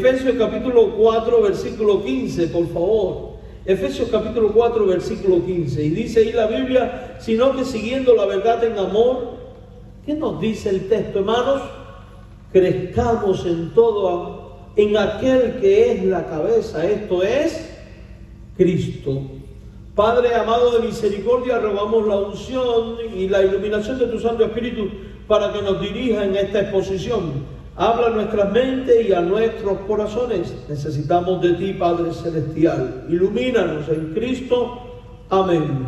Efesios capítulo 4, versículo 15, por favor. Efesios capítulo 4, versículo 15. Y dice ahí la Biblia, sino que siguiendo la verdad en amor. ¿Qué nos dice el texto, hermanos? Crezcamos en todo, en aquel que es la cabeza, esto es Cristo. Padre amado de misericordia, rogamos la unción y la iluminación de tu Santo Espíritu para que nos dirija en esta exposición. Habla a nuestras mentes y a nuestros corazones. Necesitamos de ti, Padre Celestial. Ilumínanos en Cristo. Amén.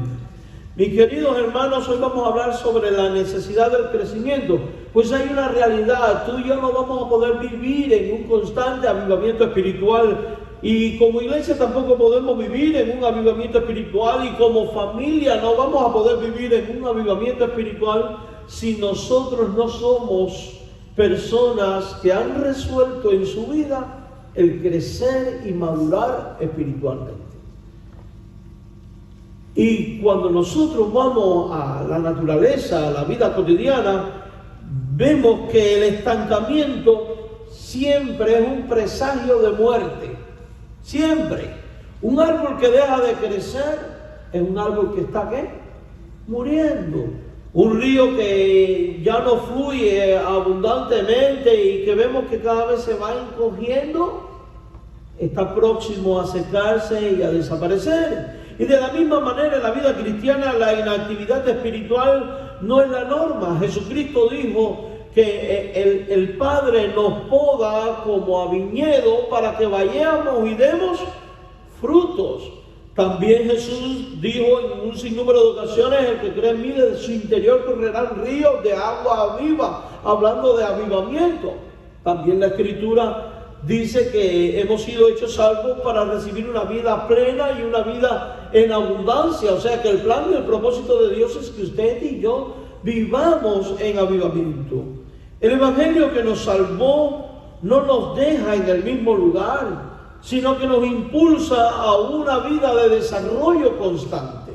Mis queridos hermanos, hoy vamos a hablar sobre la necesidad del crecimiento. Pues hay una realidad, tú y yo no vamos a poder vivir en un constante avivamiento espiritual. Y como iglesia tampoco podemos vivir en un avivamiento espiritual. Y como familia no vamos a poder vivir en un avivamiento espiritual si nosotros no somos personas que han resuelto en su vida el crecer y madurar espiritualmente. Y cuando nosotros vamos a la naturaleza, a la vida cotidiana, vemos que el estancamiento siempre es un presagio de muerte. Siempre. Un árbol que deja de crecer es un árbol que está ¿qué? Muriendo. Un río que ya no fluye abundantemente y que vemos que cada vez se va encogiendo, está próximo a secarse y a desaparecer. Y de la misma manera en la vida cristiana la inactividad espiritual no es la norma. Jesucristo dijo que el Padre nos poda como a viñedo para que vayamos y demos frutos. También Jesús dijo en un sinnúmero de ocasiones, el que cree en mí, de su interior correrán ríos de agua viva, hablando de avivamiento. También la Escritura dice que hemos sido hechos salvos para recibir una vida plena y una vida en abundancia. O sea que el plan y el propósito de Dios es que usted y yo vivamos en avivamiento. El Evangelio que nos salvó no nos deja en el mismo lugar, sino que nos impulsa a una vida de desarrollo constante.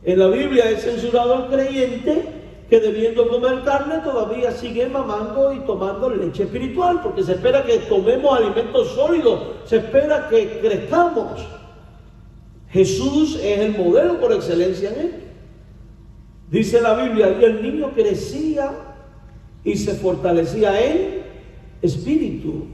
En la Biblia es censurado al creyente que debiendo comer carne todavía sigue mamando y tomando leche espiritual, porque se espera que tomemos alimentos sólidos, se espera que crezcamos. Jesús es el modelo por excelencia en esto. Dice la Biblia, y el niño crecía y se fortalecía en espíritu.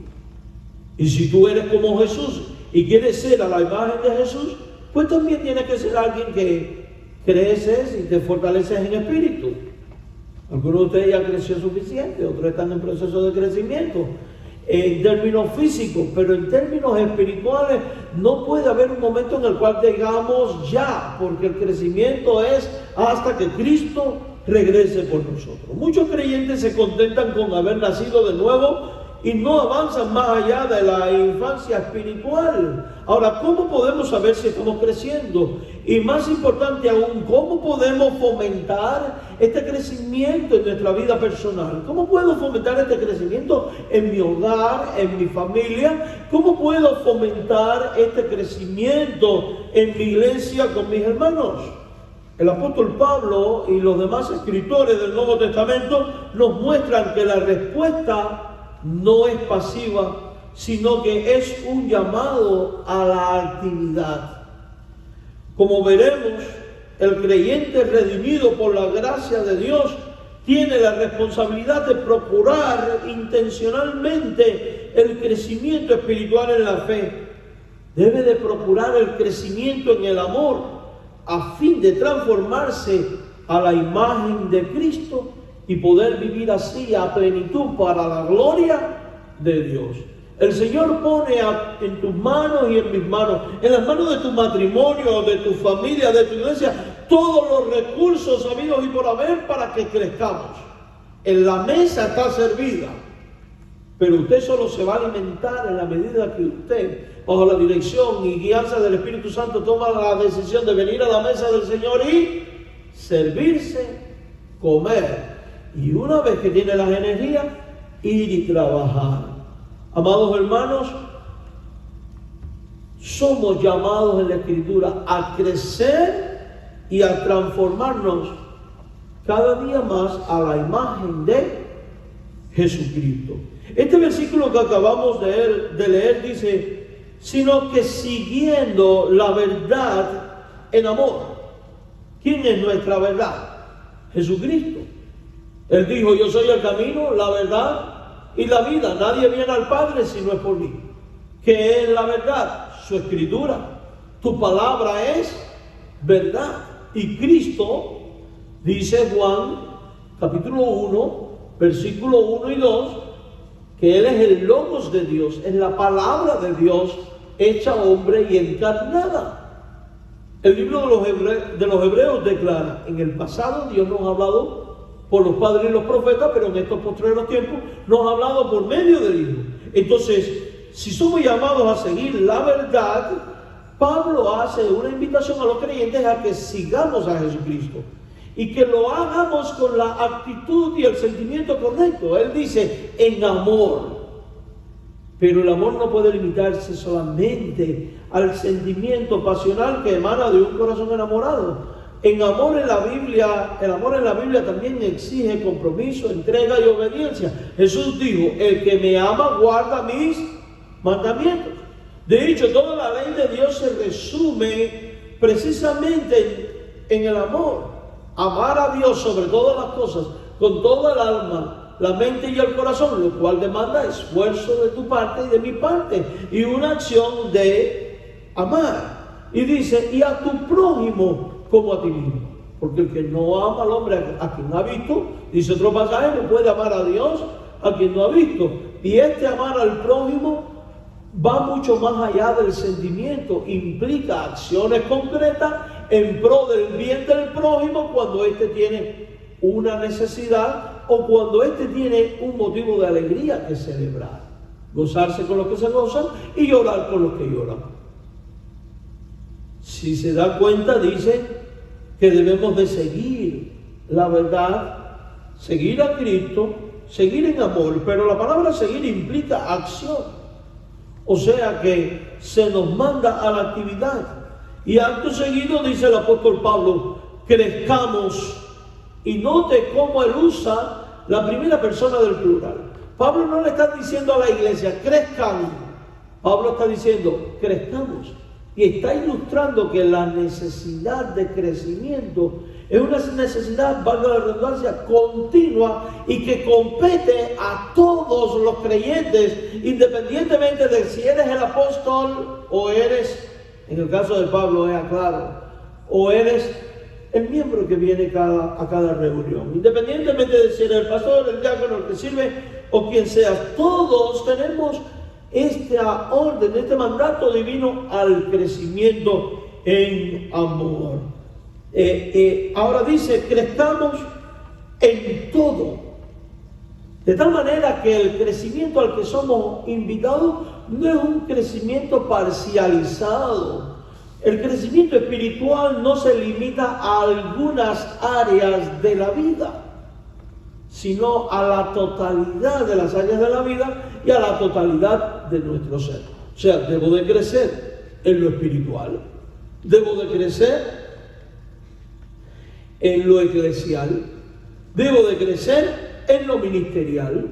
Y si tú eres como Jesús y quieres ser a la imagen de Jesús, pues también tienes que ser alguien que creces y te fortaleces en espíritu. Algunos de ustedes ya creció suficiente, otros están en proceso de crecimiento en términos físicos, pero en términos espirituales no puede haber un momento en el cual digamos ya, porque el crecimiento es hasta que Cristo regrese por nosotros. Muchos creyentes se contentan con haber nacido de nuevo y no avanzan más allá de la infancia espiritual. Ahora, ¿cómo podemos saber si estamos creciendo? Y más importante aún, ¿cómo podemos fomentar este crecimiento en nuestra vida personal? ¿Cómo puedo fomentar este crecimiento en mi hogar, en mi familia? ¿Cómo puedo fomentar este crecimiento en mi iglesia con mis hermanos? El apóstol Pablo y los demás escritores del Nuevo Testamento nos muestran que la respuesta no es pasiva, sino que es un llamado a la actividad. Como veremos, el creyente redimido por la gracia de Dios tiene la responsabilidad de procurar intencionalmente el crecimiento espiritual en la fe. Debe de procurar el crecimiento en el amor a fin de transformarse a la imagen de Cristo y poder vivir así a plenitud para la gloria de Dios. El Señor pone en tus manos y en mis manos, en las manos de tu matrimonio, de tu familia, de tu iglesia, todos los recursos habidos y por haber para que crezcamos. En la mesa está servida, pero usted solo se va a alimentar en la medida que usted, bajo la dirección y guianza del Espíritu Santo, toma la decisión de venir a la mesa del Señor y servirse, comer. Y una vez que tiene las energías, ir y trabajar. Amados hermanos, somos llamados en la Escritura a crecer y a transformarnos cada día más a la imagen de Jesucristo. Este versículo que acabamos de leer dice, sino que siguiendo la verdad en amor. ¿Quién es nuestra verdad? Jesucristo. Él dijo, yo soy el camino, la verdad y la vida. Nadie viene al Padre si no es por mí. ¿Qué es la verdad? Su escritura. Tu palabra es verdad. Y Cristo, dice Juan, capítulo 1, versículo 1 y 2, que Él es el Logos de Dios, es la palabra de Dios hecha hombre y encarnada. El libro de los Hebreos declara, en el pasado Dios nos ha hablado por los padres y los profetas, pero en estos postreros tiempos nos ha hablado por medio del Hijo. Entonces, si somos llamados a seguir la verdad, Pablo hace una invitación a los creyentes a que sigamos a Jesucristo y que lo hagamos con la actitud y el sentimiento correcto. Él dice, en amor. Pero el amor no puede limitarse solamente al sentimiento pasional que emana de un corazón enamorado. El amor en la Biblia también exige compromiso, entrega y obediencia. Jesús dijo, el que me ama guarda mis mandamientos. De hecho, toda la ley de Dios se resume precisamente en el amor. Amar a Dios sobre todas las cosas, con toda el alma, la mente y el corazón, lo cual demanda esfuerzo de tu parte y de mi parte, y una acción de amar. Y dice, y a tu prójimo como a ti mismo. Porque el que no ama al hombre a quien ha visto, dice otro pasaje, no puede amar a Dios a quien no ha visto. Y este amar al prójimo va mucho más allá del sentimiento, implica acciones concretas en pro del bien del prójimo cuando éste tiene una necesidad o cuando éste tiene un motivo de alegría que celebrar. Gozarse con los que se gozan y llorar con los que lloran. Si se da cuenta, dice que debemos de seguir la verdad, seguir a Cristo, seguir en amor, pero la palabra seguir implica acción. O sea que se nos manda a la actividad. Y acto seguido dice el apóstol Pablo, crezcamos. Y note cómo él usa la primera persona del plural. Pablo no le está diciendo a la iglesia, crezcan. Pablo está diciendo, crezcamos. Y está ilustrando que la necesidad de crecimiento es una necesidad, valga la redundancia, continua y que compete a todos los creyentes, independientemente de si eres el apóstol o eres, en el caso de Pablo es claro, o eres el miembro que viene a cada reunión. Independientemente de si eres el pastor, el diácono, el que sirve o quien sea, todos tenemos esta orden, este mandato divino al crecimiento en amor. Ahora dice, crezcamos en todo. De tal manera que el crecimiento al que somos invitados no es un crecimiento parcializado. El crecimiento espiritual no se limita a algunas áreas de la vida, sino a la totalidad de las áreas de la vida y a la totalidad de nuestro ser. O sea, debo de crecer en lo espiritual, debo de crecer en lo eclesial, debo de crecer en lo ministerial,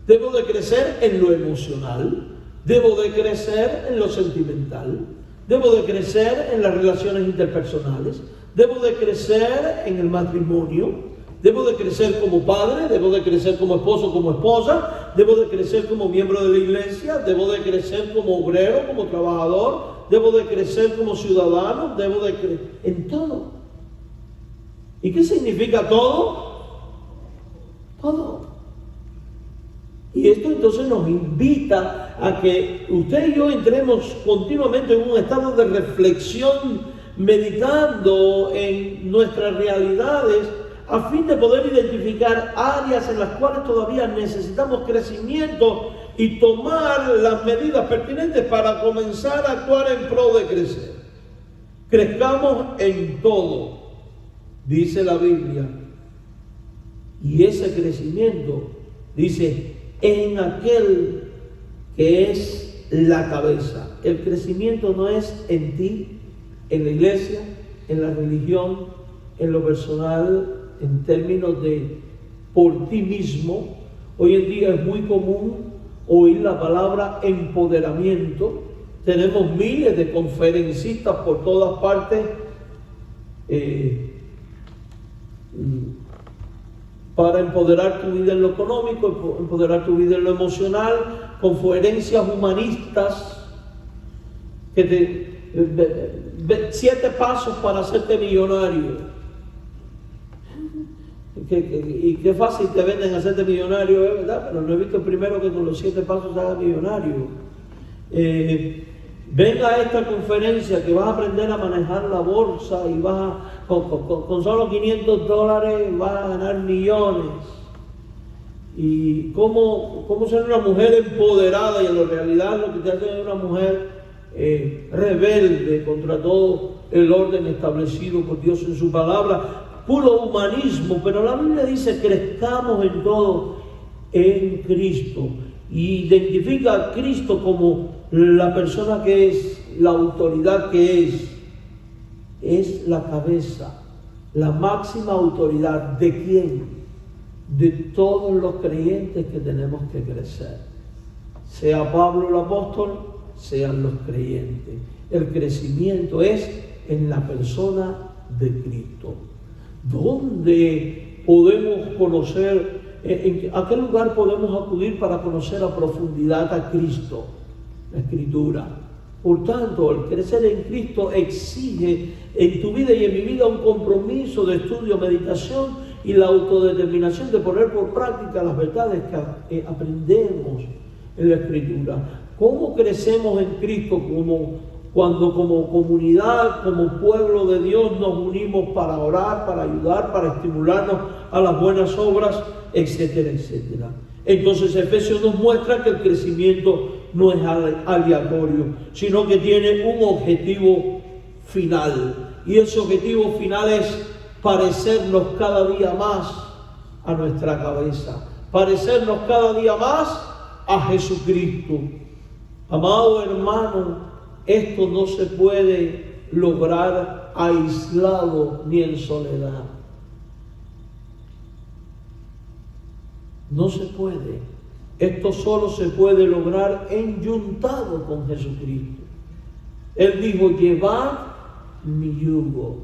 debo de crecer en lo emocional, debo de crecer en lo sentimental, debo de crecer en las relaciones interpersonales, debo de crecer en el matrimonio, debo de crecer como padre, debo de crecer como esposo, como esposa, debo de crecer como miembro de la iglesia, debo de crecer como obrero, como trabajador, debo de crecer como ciudadano, debo de crecer en todo. ¿Y qué significa todo? Todo. Y esto entonces nos invita a que usted y yo entremos continuamente en un estado de reflexión, meditando en nuestras realidades, a fin de poder identificar áreas en las cuales todavía necesitamos crecimiento y tomar las medidas pertinentes para comenzar a actuar en pro de crecer. Crezcamos en todo, dice la Biblia. Y ese crecimiento, dice, en aquel que es la cabeza. El crecimiento no es en ti, en la iglesia, en la religión, en lo personal, en términos de por ti mismo. Hoy en día es muy común oír la palabra empoderamiento. Tenemos miles de conferencistas por todas partes para empoderar tu vida en lo económico, empoderar tu vida en lo emocional, conferencias humanistas que 7 pasos para hacerte millonario. Y qué fácil te venden hacerte millonario, ¿verdad? Pero no he visto primero que con los 7 pasos te hagas millonario. Venga a esta conferencia que vas a aprender a manejar la bolsa y vas a, con solo $500 vas a ganar millones. Y cómo ser una mujer empoderada, y en la realidad lo que te hace es una mujer rebelde contra todo el orden establecido por Dios en su palabra. Puro humanismo, pero la Biblia dice: crezcamos en todo en Cristo. Y identifica a Cristo como la persona que es, la autoridad que es la cabeza, la máxima autoridad. ¿De quién? De todos los creyentes que tenemos que crecer. Sea Pablo el apóstol, sean los creyentes. El crecimiento es en la persona de Cristo. ¿Dónde podemos conocer, a qué lugar podemos acudir para conocer a profundidad a Cristo? La Escritura. Por tanto, el crecer en Cristo exige en tu vida y en mi vida un compromiso de estudio, meditación y la autodeterminación de poner por práctica las verdades que aprendemos en la Escritura. ¿Cómo crecemos en Cristo? Cuando como comunidad, como pueblo de Dios nos unimos para orar, para ayudar, para estimularnos a las buenas obras, etcétera, etcétera. Entonces Efesios nos muestra que el crecimiento no es aleatorio, sino que tiene un objetivo final. Y ese objetivo final es parecernos cada día más a nuestra cabeza, parecernos cada día más a Jesucristo. Amado hermano, esto no se puede lograr aislado ni en soledad. No se puede. Esto solo se puede lograr enyuntado con Jesucristo. Él dijo: llevad mi yugo,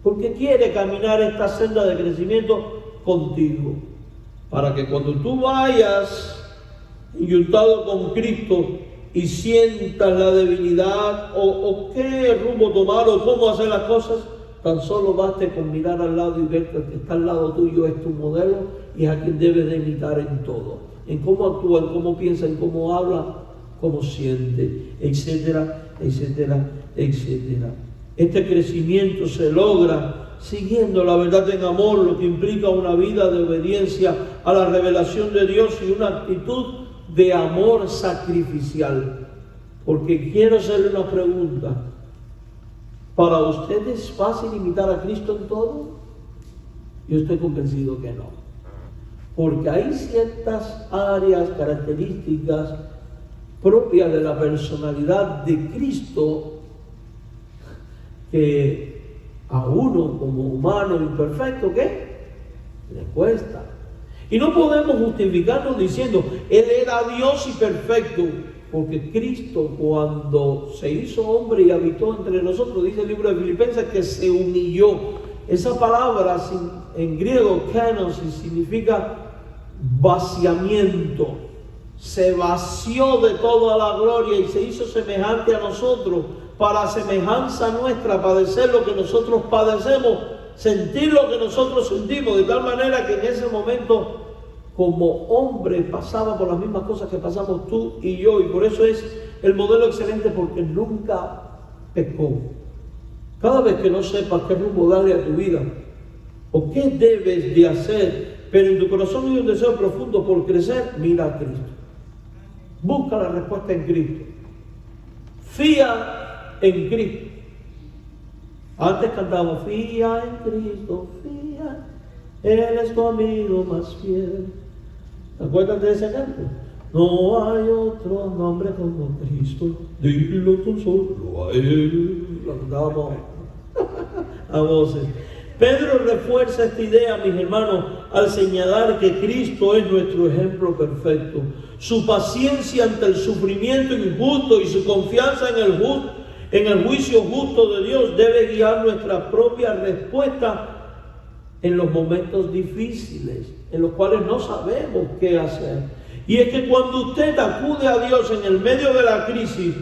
porque quiere caminar esta senda de crecimiento contigo, para que cuando tú vayas enyuntado con Cristo y sientas la debilidad o qué rumbo tomar o cómo hacer las cosas, tan solo baste con mirar al lado y ver que el que está al lado tuyo es tu modelo y es a quien debes de imitar en todo, en cómo actúa, en cómo piensa, en cómo habla, cómo siente, etcétera, etcétera, etcétera. Este crecimiento se logra siguiendo la verdad en amor, lo que implica una vida de obediencia a la revelación de Dios y una actitud de amor sacrificial. Porque quiero hacerle una pregunta: ¿para usted es fácil imitar a Cristo en todo? Yo estoy convencido que no, porque hay ciertas áreas, características propias de la personalidad de Cristo que a uno como humano imperfecto, ¿qué? Le cuesta. Y no podemos justificarnos diciendo: Él era Dios y perfecto, porque Cristo, cuando se hizo hombre y habitó entre nosotros, dice el libro de Filipenses que se humilló. Esa palabra en griego, kainos, significa vaciamiento. Se vació de toda la gloria y se hizo semejante a nosotros, para semejanza nuestra, padecer lo que nosotros padecemos, sentir lo que nosotros sentimos, de tal manera que en ese momento, como hombre, pasaba por las mismas cosas que pasamos tú y yo, y por eso es el modelo excelente, porque nunca pecó. Cada vez que no sepas qué rumbo darle a tu vida o qué debes de hacer, pero en tu corazón hay un deseo profundo por crecer, mira a Cristo. Busca la respuesta en Cristo. Fía en Cristo. Antes cantábamos: fía en Cristo, fía, Él es tu amigo más fiel. ¿Te acuerdas de ese canto? No hay otro nombre como Cristo, dilo tú solo a Él. Lo cantábamos a voces. Pedro refuerza esta idea, mis hermanos, al señalar que Cristo es nuestro ejemplo perfecto. su paciencia ante el sufrimiento injusto y su confianza en el juicio justo de Dios debe guiar nuestra propia respuesta en los momentos difíciles, en los cuales no sabemos qué hacer. Y es que cuando usted acude a Dios en el medio de la crisis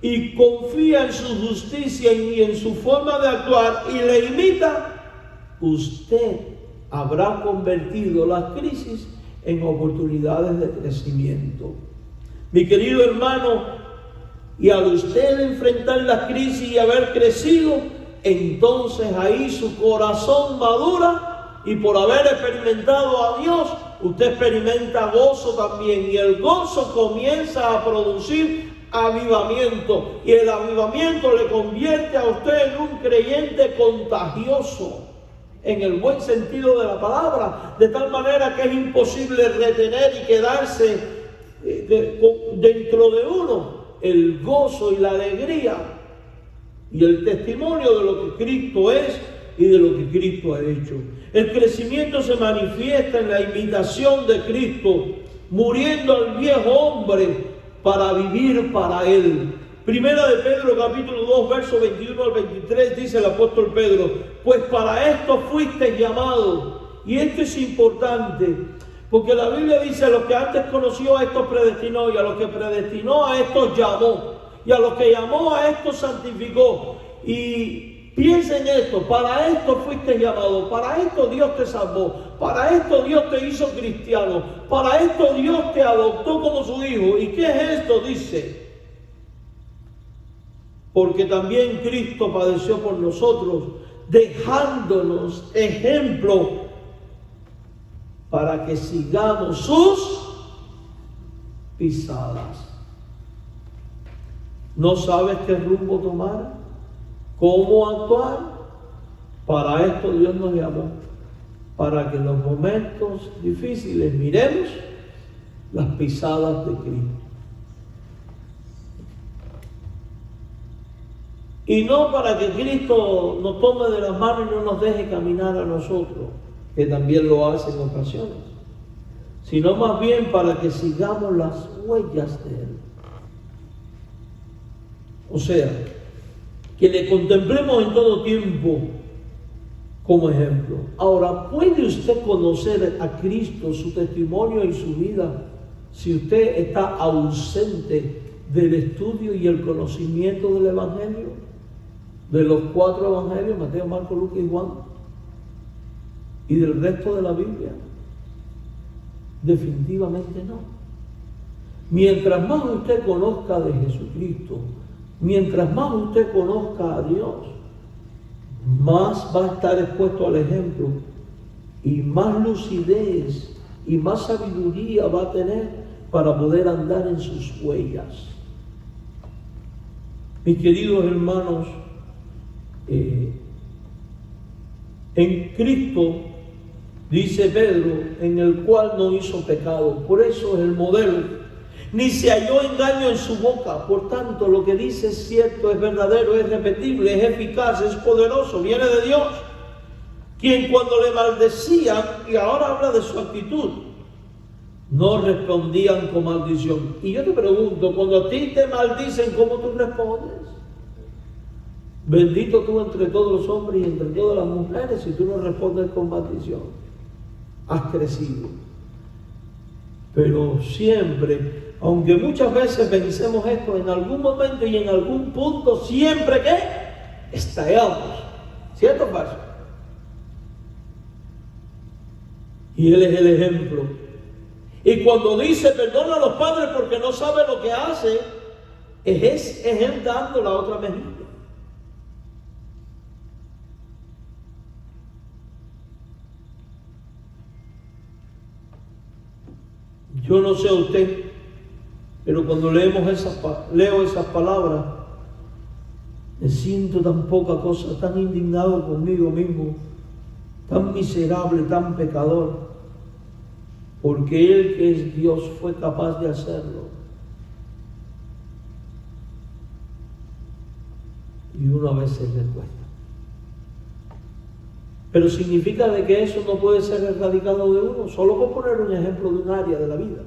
y confía en su justicia y en su forma de actuar y le imita, usted habrá convertido las crisis en oportunidades de crecimiento. Mi querido hermano, y al usted enfrentar la crisis y haber crecido, entonces ahí su corazón madura y por haber experimentado a Dios, usted experimenta gozo también, y el gozo comienza a producir avivamiento, y el avivamiento le convierte a usted en un creyente contagioso, en el buen sentido de la palabra, de tal manera que es imposible retener y quedarse dentro de uno el gozo y la alegría y el testimonio de lo que Cristo es y de lo que Cristo ha hecho. El crecimiento se manifiesta en la imitación de Cristo, muriendo al viejo hombre para vivir para Él. Primera de Pedro capítulo 2 versos 21 al 23 dice el apóstol Pedro: pues para esto fuiste llamados. Y esto es importante, porque la Biblia dice: a los que antes conoció a estos predestinó, y a los que predestinó a estos llamó, y a los que llamó a estos santificó. Y piensa en esto: para esto fuiste llamado, para esto Dios te salvó, para esto Dios te hizo cristiano, para esto Dios te adoptó como su hijo. ¿Y qué es esto? Dice: porque también Cristo padeció por nosotros, dejándonos ejemplo para que sigamos sus pisadas. ¿No sabes qué rumbo tomar? ¿Cómo actuar? Para esto Dios nos llamó, para que en los momentos difíciles miremos las pisadas de Cristo. Y no para que Cristo nos tome de las manos y no nos deje caminar a nosotros, que también lo hace en ocasiones, sino más bien para que sigamos las huellas de Él. O sea, que le contemplemos en todo tiempo como ejemplo. Ahora, ¿puede usted conocer a Cristo, su testimonio y su vida, si usted está ausente del estudio y el conocimiento del Evangelio? De los 4 evangelios, Mateo, Marcos, Lucas y Juan, y del resto de la Biblia. Definitivamente no. Mientras más usted conozca de Jesucristo, mientras más usted conozca a Dios, más va a estar expuesto al ejemplo, y más lucidez y más sabiduría va a tener para poder andar en sus huellas. Mis queridos hermanos, en Cristo, dice Pedro, en el cual no hizo pecado. Por eso es el modelo. Ni se halló engaño en su boca. Por tanto, lo que dice es cierto, es verdadero, es repetible, es eficaz, es poderoso, viene de Dios. Quien cuando le maldecían, y ahora habla de su actitud, no respondían con maldición. Y yo te pregunto, cuando a ti te maldicen, ¿cómo tú respondes? Bendito tú entre todos los hombres y entre todas las mujeres, si tú no respondes con maldición. Has crecido. Pero siempre, aunque muchas veces vencemos esto, en algún momento y en algún punto, siempre que estallamos. ¿Cierto, Pacho? Y Él es el ejemplo. Y cuando dice perdona a los padres porque no sabe lo que hace, es Él dando la otra mejilla. Yo no sé a usted, pero cuando leo esas palabras, me siento tan poca cosa, tan indignado conmigo mismo, tan miserable, tan pecador, porque Él que es Dios fue capaz de hacerlo. Y uno a veces le cuesta. Pero significa de que eso no puede ser erradicado de uno, solo por poner un ejemplo de un área de la vida.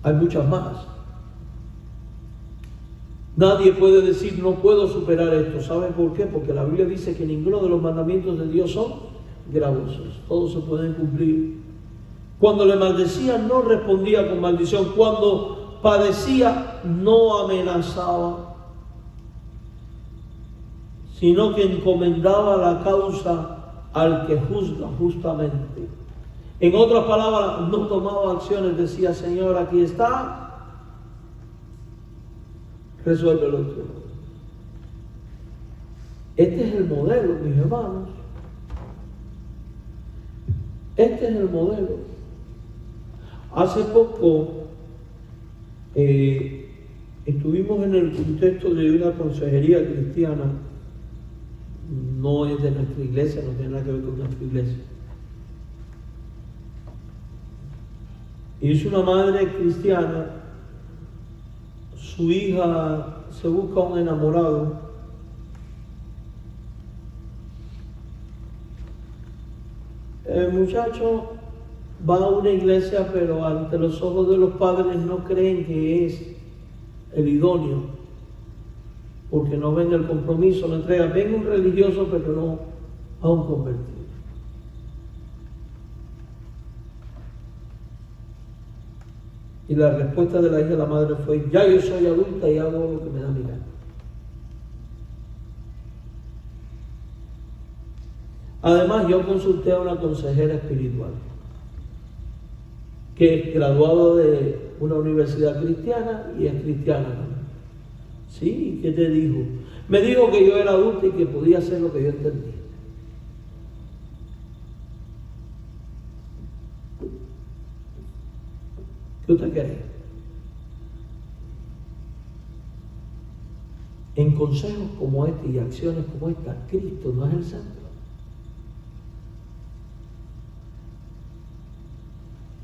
Hay muchas más. Nadie puede decir no puedo superar esto. ¿Saben por qué? Porque la Biblia dice que ninguno de los mandamientos de Dios son gravosos. Todos se pueden cumplir. Cuando le maldecían no respondía con maldición. Cuando padecía no amenazaba, sino que encomendaba la causa al que juzga justamente. En otras palabras, no tomaba acciones, decía: Señor, aquí está, resuélvelo tú. Este es el modelo, mis hermanos. Este es el modelo. Hace poco estuvimos en el contexto de una consejería cristiana. No es de nuestra iglesia, no tiene nada que ver con nuestra iglesia. Y es una madre cristiana. Su hija se busca un enamorado. El muchacho va a una iglesia, pero ante los ojos de los padres no creen que es el idóneo, porque no ven el compromiso, la entrega. Ven un religioso, pero no a un convertido. Y la respuesta de la hija de la madre fue: ya yo soy adulta y hago lo que me da mi gana. Además, yo consulté a una consejera espiritual que es graduada de una universidad cristiana y es cristiana también. ¿Sí? ¿Qué te dijo? Me dijo que yo era adulta y que podía hacer lo que yo entendía. ¿Qué usted cree? En consejos como este y acciones como esta, Cristo no es el centro.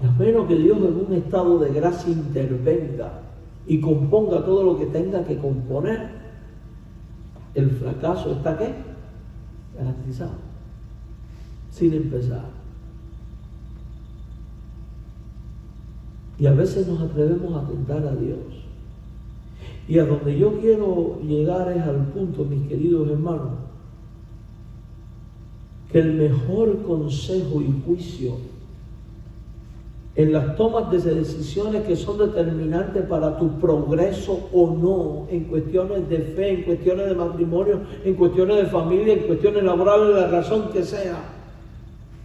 A menos que Dios en un estado de gracia intervenga y componga todo lo que tenga que componer, el fracaso está ¿qué? Garantizado. Sin empezar. Y a veces nos atrevemos a tentar a Dios. Y a donde yo quiero llegar es al punto, mis queridos hermanos, que el mejor consejo y juicio en las tomas de decisiones que son determinantes para tu progreso o no, en cuestiones de fe, en cuestiones de matrimonio, en cuestiones de familia, en cuestiones laborales, la razón que sea,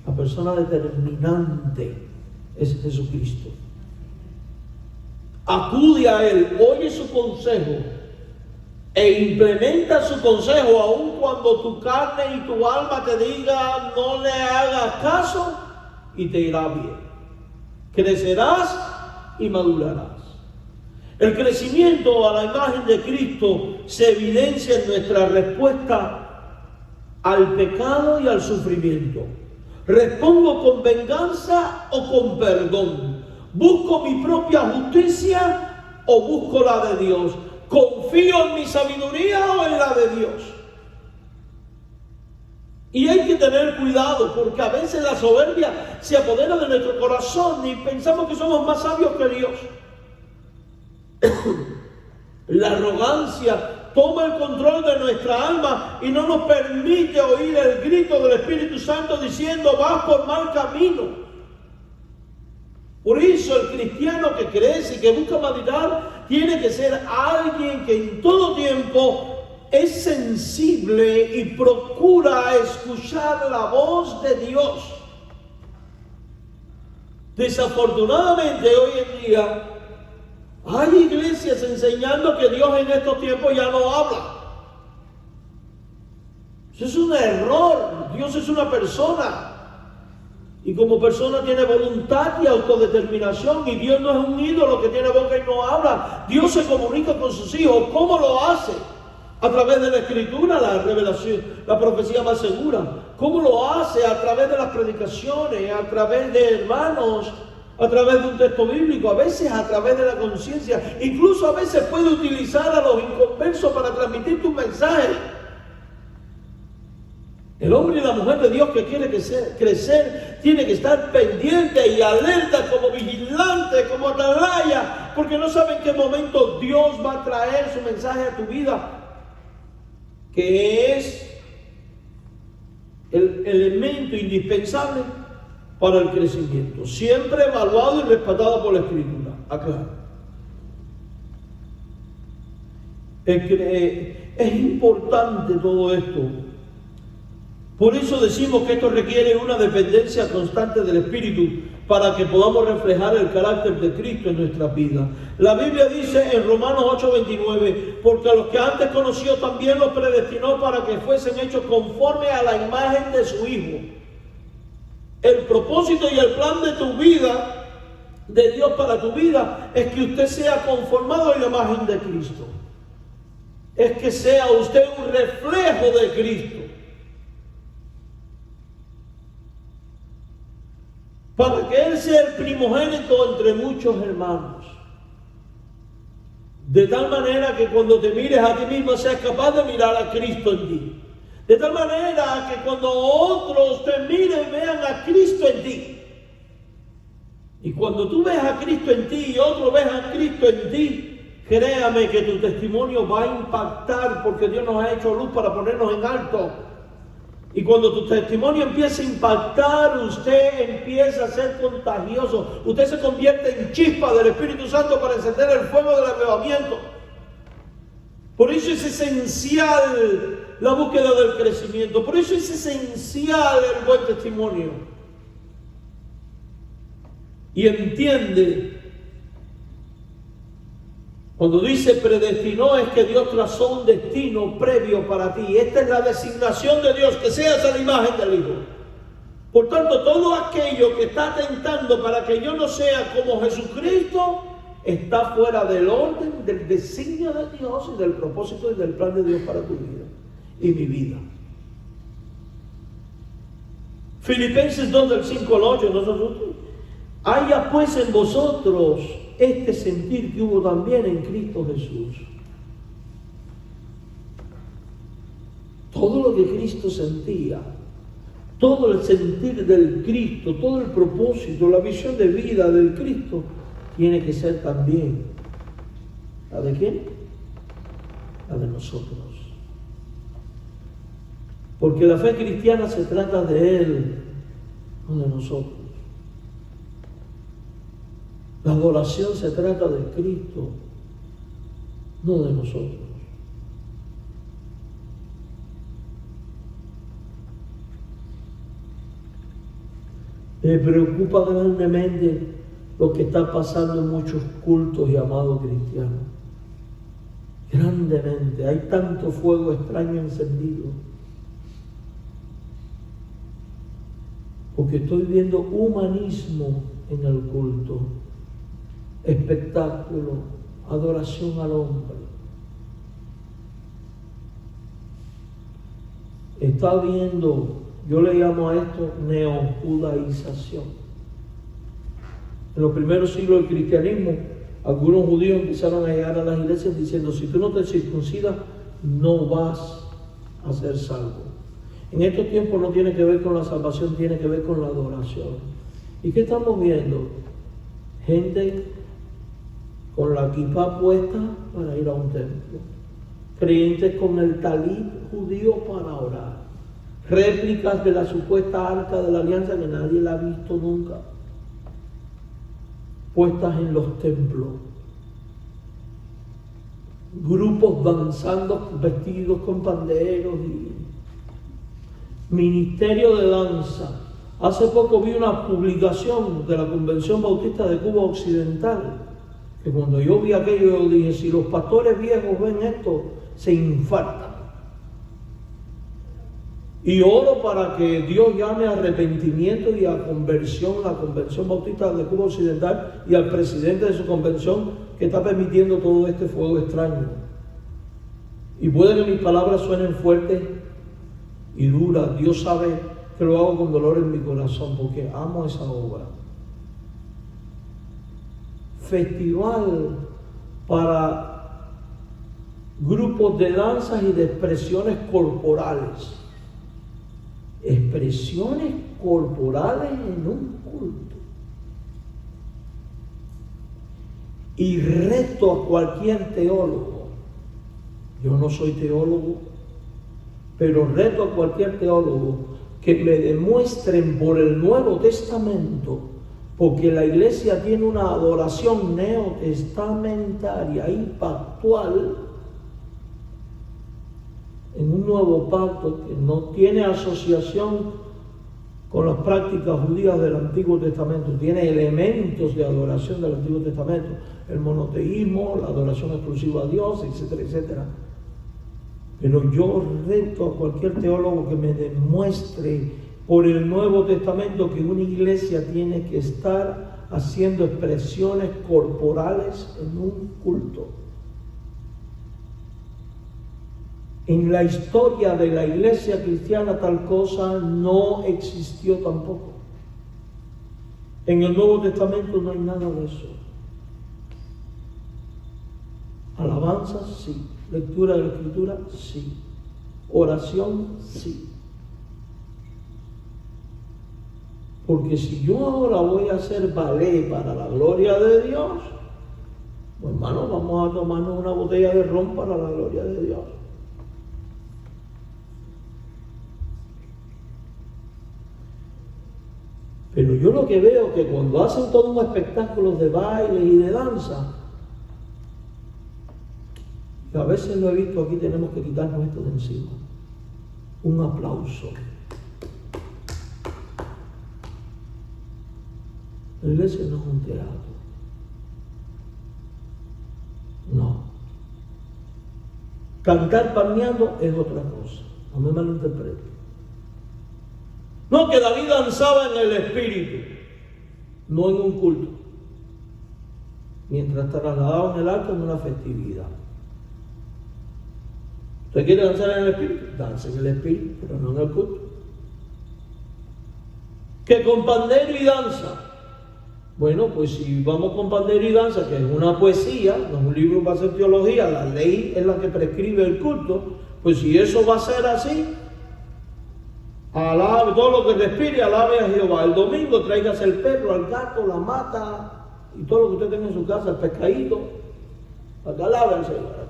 la persona determinante es Jesucristo. Acude a Él, oye su consejo e implementa su consejo, aun cuando tu carne y tu alma te digan no le hagas caso, y te irá bien. Crecerás y madurarás. El crecimiento a la imagen de Cristo se evidencia en nuestra respuesta al pecado y al sufrimiento. ¿Respondo con venganza o con perdón? ¿Busco mi propia justicia o busco la de Dios? ¿Confío en mi sabiduría o en la de Dios? Y hay que tener cuidado, porque a veces la soberbia se apodera de nuestro corazón y pensamos que somos más sabios que Dios. La arrogancia toma el control de nuestra alma y no nos permite oír el grito del Espíritu Santo diciendo: vas por mal camino. Por eso el cristiano que crece y que busca madurar tiene que ser alguien que en todo tiempo es sensible y procura escuchar la voz de Dios. Desafortunadamente hoy en día hay iglesias enseñando que Dios en estos tiempos ya no habla. Eso es un error. Dios es una persona. Y como persona tiene voluntad y autodeterminación. Y Dios no es un ídolo que tiene boca y no habla. Dios se comunica con sus hijos. ¿Cómo lo hace? A través de la Escritura, la revelación, la profecía más segura. ¿Cómo lo hace? A través de las predicaciones, a través de hermanos, a través de un texto bíblico, a veces a través de la conciencia. Incluso a veces puede utilizar a los inconversos para transmitir tu mensaje. El hombre y la mujer de Dios que quiere crecer tiene que estar pendiente y alerta, como vigilante, como atalaya, porque no sabe en qué momento Dios va a traer su mensaje a tu vida, que es el elemento indispensable para el crecimiento, siempre evaluado y respaldado por la Escritura. Aclaro. Es importante todo esto. Por eso decimos que esto requiere una dependencia constante del Espíritu para que podamos reflejar el carácter de Cristo en nuestras vidas. La Biblia dice en Romanos 8:29, porque a los que antes conoció también los predestinó para que fuesen hechos conforme a la imagen de su Hijo. El propósito y el plan de tu vida, de Dios para tu vida, es que usted sea conformado en la imagen de Cristo. Es que sea usted un reflejo de Cristo. Para que Él sea el primogénito entre muchos hermanos. De tal manera que cuando te mires a ti mismo seas capaz de mirar a Cristo en ti. De tal manera que cuando otros te miren vean a Cristo en ti. Y cuando tú ves a Cristo en ti y otros ven a Cristo en ti, créame que tu testimonio va a impactar, porque Dios nos ha hecho luz para ponernos en alto. Y cuando tu testimonio empieza a impactar, usted empieza a ser contagioso. Usted se convierte en chispa del Espíritu Santo para encender el fuego del avivamiento. Por eso es esencial la búsqueda del crecimiento. Por eso es esencial el buen testimonio. Y entiende, cuando dice predestinó, es que Dios trazó un destino previo para ti. Esta es la designación de Dios, que seas a la imagen del Hijo. Por tanto, todo aquello que está atentando para que yo no sea como Jesucristo, está fuera del orden, del designio de Dios y del propósito y del plan de Dios para tu vida y mi vida. Filipenses 2 del 5 al 8, nosotros. Haya pues en vosotros este sentir que hubo también en Cristo Jesús. Todo lo que Cristo sentía, todo el sentir del Cristo, todo el propósito, la visión de vida del Cristo, tiene que ser también ¿la de quién? La de nosotros. Porque la fe cristiana se trata de Él, no de nosotros. La adoración se trata de Cristo, no de nosotros. Me preocupa grandemente lo que está pasando en muchos cultos y amados cristianos. Grandemente. Hay tanto fuego extraño encendido. Porque estoy viendo humanismo en el culto. Espectáculo, adoración al hombre. Está habiendo, yo le llamo a esto neojudaización. En los primeros siglos del cristianismo, algunos judíos empezaron a llegar a las iglesias diciendo: si tú no te circuncidas, no vas a ser salvo. En estos tiempos no tiene que ver con la salvación, tiene que ver con la adoración. ¿Y qué estamos viendo? Gente con la kippah puesta para ir a un templo, creyentes con el talit judío para orar, réplicas de la supuesta arca de la alianza que nadie la ha visto nunca, puestas en los templos, grupos danzando vestidos con panderos y ministerio de danza. Hace poco vi una publicación de la Convención Bautista de Cuba Occidental, que cuando yo vi aquello, yo dije: si los pastores viejos ven esto, se infartan. Y oro para que Dios llame a arrepentimiento y a conversión a la Convención Bautista de Cuba Occidental y al presidente de su convención, que está permitiendo todo este fuego extraño. Y puede que mis palabras suenen fuertes y duras. Dios sabe que lo hago con dolor en mi corazón, porque amo esa obra. Festival para grupos de danzas y de expresiones corporales. expresiones corporales en un culto. Y reto a cualquier teólogo, yo no soy teólogo, pero reto a cualquier teólogo que me demuestren por el Nuevo Testamento, porque la iglesia tiene una adoración neotestamentaria y pactual, en un nuevo pacto que no tiene asociación con las prácticas judías del Antiguo Testamento, tiene elementos de adoración del Antiguo Testamento, el monoteísmo, la adoración exclusiva a Dios, etcétera, etcétera. Pero yo reto a cualquier teólogo que me demuestre por el Nuevo Testamento que una iglesia tiene que estar haciendo expresiones corporales en un culto. En la historia de la iglesia cristiana tal cosa no existió tampoco. En el Nuevo Testamento no hay nada de eso. Alabanzas, sí. Lectura de la Escritura, sí. Oración, sí. Porque si yo ahora voy a hacer ballet para la gloria de Dios, pues hermano, vamos a tomarnos una botella de ron para la gloria de Dios. Pero yo lo que veo es que cuando hacen todo un espectáculo de baile y de danza, a veces lo he visto aquí, tenemos que quitarnos esto de encima. Un aplauso. La iglesia no es un teatro. No. Cantar palmeando es otra cosa. No me malinterprete. No, que David danzaba en el espíritu, no en un culto. Mientras trasladaba en el arco en una festividad. ¿Usted quiere danzar en el espíritu? Danza en el espíritu, pero no en el culto. Que con pandero y danza. Bueno, pues si vamos con pandero y danza, que es una poesía, no es un libro para hacer teología, la ley es la que prescribe el culto, pues si eso va a ser así, alabe todo lo que respire, alabe a Jehová. El domingo tráigase el perro, al gato, la mata y todo lo que usted tenga en su casa, el pescadito, para que alabe al Señor.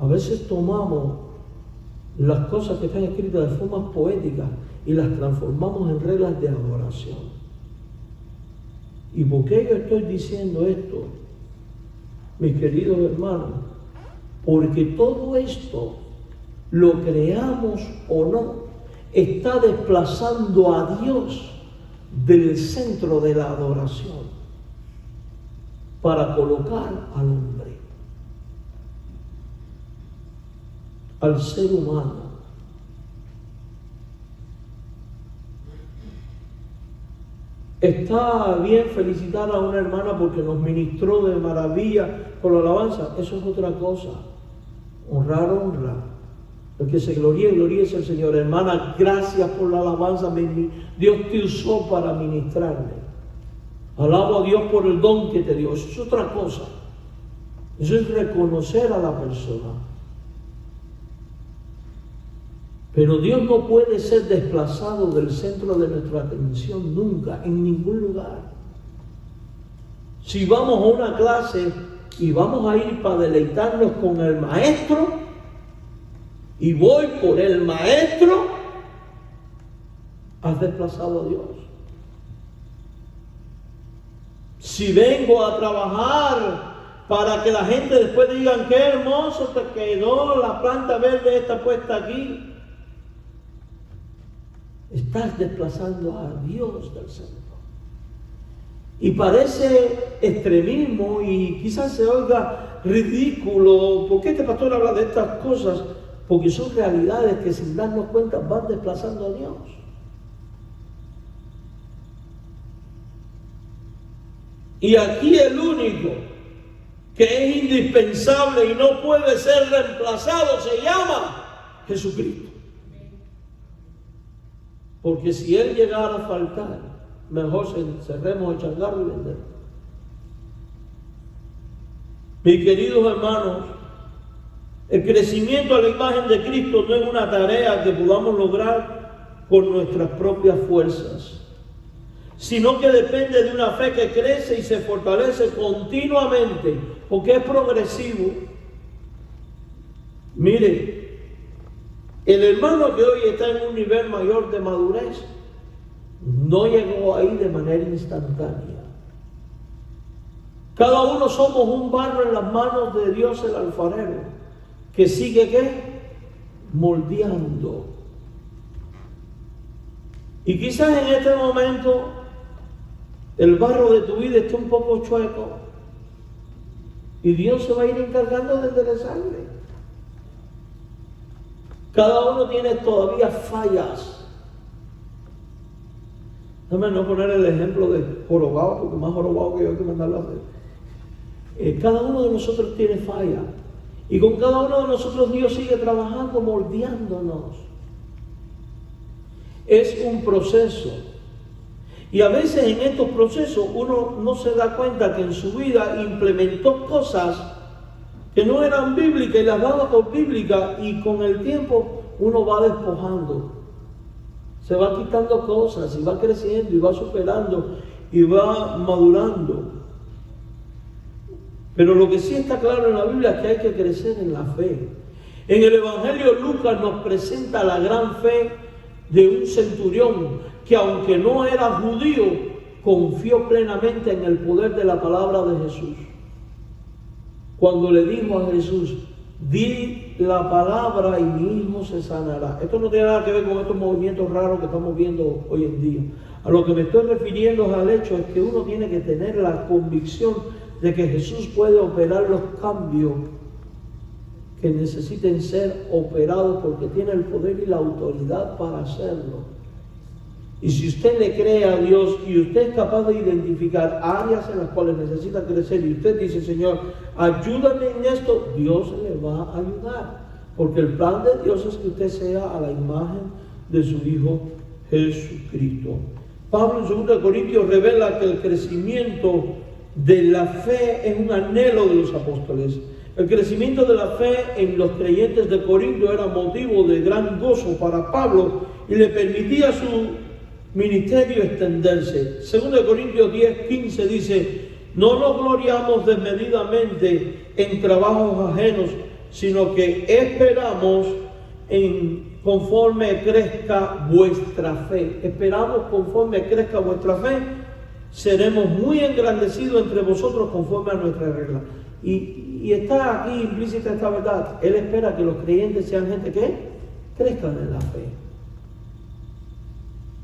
A veces tomamos las cosas que están escritas de formas poéticas y las transformamos en reglas de adoración. ¿Y por qué yo estoy diciendo esto, mis queridos hermanos? Porque todo esto, lo creamos o no, está desplazando a Dios del centro de la adoración para colocar al hombre, al ser humano. Está bien felicitar a una hermana porque nos ministró de maravilla con la alabanza. Eso es otra cosa. Honrar, honra. El que se gloríe, gloríese el Señor. Hermana, gracias por la alabanza. Dios te usó para ministrarme. Alabo a Dios por el don que te dio. Eso es otra cosa. Eso es reconocer a la persona. Pero Dios no puede ser desplazado del centro de nuestra atención nunca, en ningún lugar. Si vamos a una clase y vamos a ir para deleitarnos con el maestro, y voy por el maestro, has desplazado a Dios. Si vengo a trabajar para que la gente después digan qué hermoso te quedó la planta verde esta puesta aquí, estás desplazando a Dios del centro. Y parece extremismo y quizás se oiga ridículo. ¿Por qué este pastor habla de estas cosas? Porque son realidades que sin darnos cuenta van desplazando a Dios. Y aquí el único que es indispensable y no puede ser reemplazado se llama Jesucristo. Porque si Él llegara a faltar, mejor cerremos el changarro y venderlo. Mis queridos hermanos, El crecimiento a la imagen de Cristo no es una tarea que podamos lograr con nuestras propias fuerzas, sino que depende de una fe que crece y se fortalece continuamente, porque es progresivo. Mire, el hermano que hoy está en un nivel mayor de madurez no llegó ahí de manera instantánea. Cada uno somos un barro en las manos de Dios el alfarero, que sigue ¿qué? Moldeando. Y quizás en este momento el barro de tu vida está un poco chueco y Dios se va a ir encargando de enderezarle. Cada uno tiene todavía fallas. Déjame no poner el ejemplo de jorobado, porque más jorobado que yo hay que mandarlo a hacer. Cada uno de nosotros tiene fallas. Y con cada uno de nosotros Dios sigue trabajando, moldeándonos. Es un proceso. Y a veces en estos procesos uno no se da cuenta que en su vida implementó cosas que no eran bíblicas y las daba por bíblicas, y con el tiempo uno va despojando. Se va quitando cosas y va creciendo y va superando y va madurando. Pero lo que sí está claro en la Biblia es que hay que crecer en la fe. En el Evangelio Lucas nos presenta la gran fe de un centurión que, aunque no era judío, confió plenamente en el poder de la palabra de Jesús. Cuando le dijo a Jesús: di la palabra y mi hijo se sanará. Esto no tiene nada que ver con estos movimientos raros que estamos viendo hoy en día. A lo que me estoy refiriendo es al hecho es que uno tiene que tener la convicción de que Jesús puede operar los cambios que necesiten ser operados, porque tiene el poder y la autoridad para hacerlo. Y si usted le cree a Dios y usted es capaz de identificar áreas en las cuales necesita crecer y usted dice: Señor, ayúdame en esto, Dios le va a ayudar, porque el plan de Dios es que usted sea a la imagen de su Hijo Jesucristo. Pablo en 2 Corintios revela que el crecimiento de la fe es un anhelo de los apóstoles. El crecimiento de la fe en los creyentes de Corinto era motivo de gran gozo para Pablo y le permitía a su ministerio extenderse. 2 Corintios 10:15 dice: no nos gloriamos desmedidamente en trabajos ajenos, sino que esperamos conforme crezca vuestra fe. Esperamos conforme crezca vuestra fe, seremos muy engrandecidos entre vosotros conforme a nuestra regla. Y está aquí implícita esta verdad. Él espera que los creyentes sean gente que crezcan en la fe.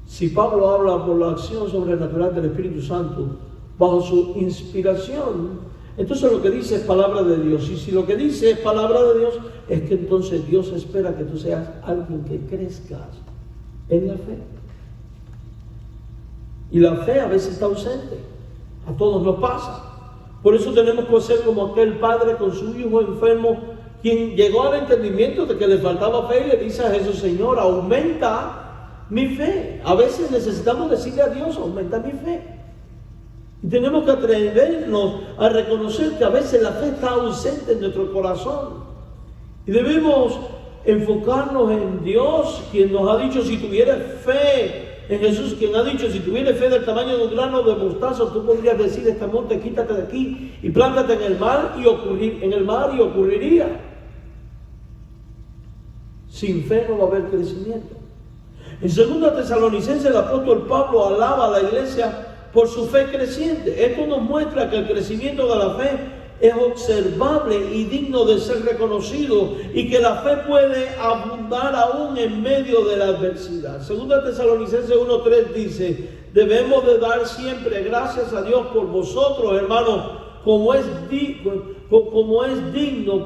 Si Pablo habla por la acción sobrenatural del Espíritu Santo, bajo su inspiración, entonces lo que dice es palabra de Dios. Y si lo que dice es palabra de Dios, es que entonces Dios espera que tú seas alguien que crezcas en la fe. Y la fe a veces está ausente. A todos nos pasa. Por eso tenemos que ser como aquel padre con su hijo enfermo, quien llegó al entendimiento de que le faltaba fe y le dice a Jesús: Señor, aumenta mi fe. A veces necesitamos decirle a Dios: aumenta mi fe. Y tenemos que atrevernos a reconocer que a veces la fe está ausente en nuestro corazón. Y debemos enfocarnos en Dios, quien nos ha dicho: si tuvieras fe, en Jesús, quien ha dicho: si tuvieras fe del tamaño de un grano de mostaza, tú podrías decir a este monte: quítate de aquí y plántate en el mar, y ocurriría. Sin fe no va a haber crecimiento. En 2 Tesalonicenses el apóstol Pablo alaba a la iglesia por su fe creciente. Esto nos muestra que el crecimiento de la fe es observable y digno de ser reconocido, y que la fe puede abundar aún en medio de la adversidad. 2 Tesalonicenses 1:3 dice: debemos de dar siempre gracias a Dios por vosotros, hermanos, como es digno,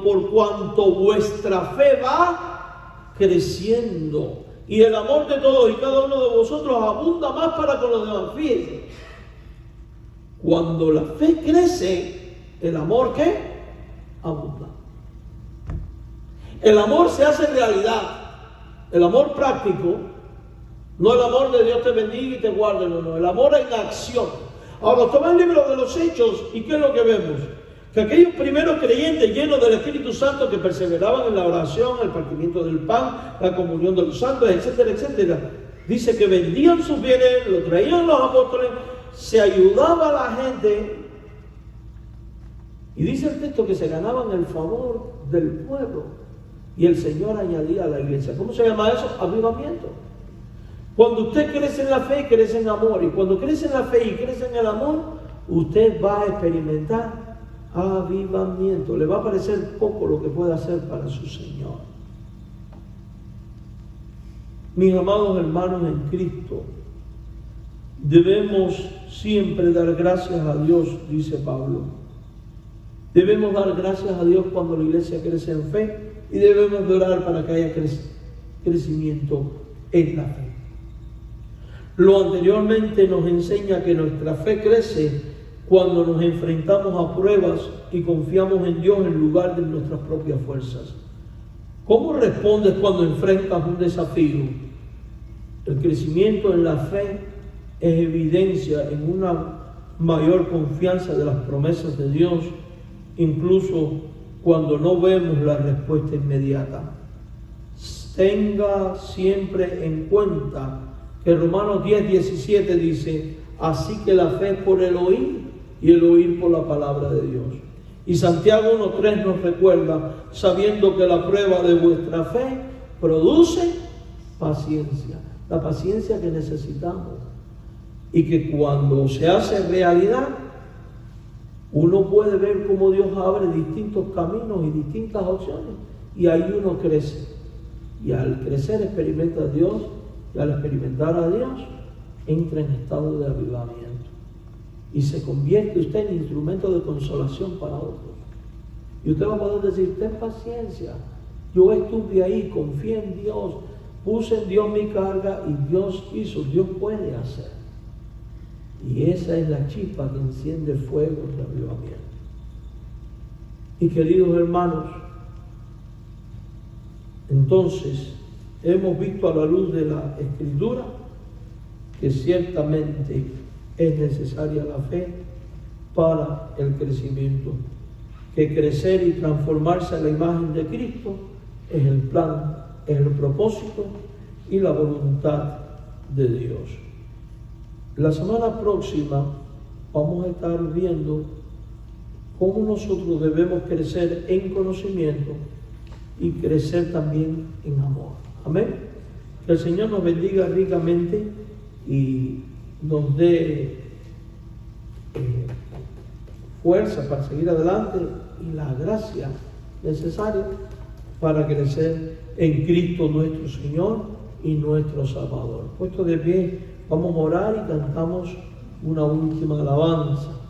por cuanto vuestra fe va creciendo, y el amor de todos y cada uno de vosotros abunda más para con los demás. Fíjense, cuando la fe crece, el amor, ¿qué? Abunda. El amor se hace realidad. El amor práctico, no el amor de Dios te bendiga y te guarde, no. El amor en acción. Ahora, toma el libro de los Hechos y ¿qué es lo que vemos? Que aquellos primeros creyentes llenos del Espíritu Santo que perseveraban en la oración, el partimiento del pan, la comunión de los santos, etcétera, etcétera, dice que vendían sus bienes, lo traían los apóstoles, se ayudaba a la gente, y dice el texto que se ganaban el favor del pueblo, y el Señor añadía a la iglesia. ¿Cómo se llama eso? Avivamiento. Cuando usted crece en la fe, crece en amor, y cuando crece en la fe y crece en el amor, usted va a experimentar avivamiento. Le va a parecer poco lo que puede hacer para su Señor. Mis amados hermanos en Cristo, debemos siempre dar gracias a Dios, dice Pablo. Debemos dar gracias a Dios cuando la iglesia crece en fe, y debemos de orar para que haya crecimiento en la fe. Lo anteriormente nos enseña que nuestra fe crece cuando nos enfrentamos a pruebas y confiamos en Dios en lugar de nuestras propias fuerzas. ¿Cómo respondes cuando enfrentas un desafío? El crecimiento en la fe es evidencia en una mayor confianza de las promesas de Dios, incluso cuando no vemos la respuesta inmediata. Tenga siempre en cuenta que Romanos 10:17 dice: así que la fe es por el oír, y el oír por la palabra de Dios. Y Santiago 1:3 nos recuerda: sabiendo que la prueba de vuestra fe produce paciencia. La paciencia que necesitamos. Y que cuando se hace realidad, uno puede ver cómo Dios abre distintos caminos y distintas opciones. Y ahí uno crece. Y al crecer experimenta a Dios. Y al experimentar a Dios, entra en estado de avivamiento. Y se convierte usted en instrumento de consolación para otros. Y usted va a poder decir: ten paciencia, yo estuve ahí, confié en Dios, puse en Dios mi carga y Dios hizo, Dios puede hacer. Y esa es la chispa que enciende fuego de avivamiento. Y queridos hermanos, entonces hemos visto a la luz de la Escritura que ciertamente es necesaria la fe para el crecimiento, que crecer y transformarse a la imagen de Cristo es el plan, es el propósito y la voluntad de Dios. La semana próxima vamos a estar viendo cómo nosotros debemos crecer en conocimiento y crecer también en amor. Amén. Que el Señor nos bendiga ricamente y nos dé fuerza para seguir adelante y la gracia necesaria para crecer en Cristo nuestro Señor y nuestro Salvador. Puesto de pie, vamos a orar y cantamos una última alabanza.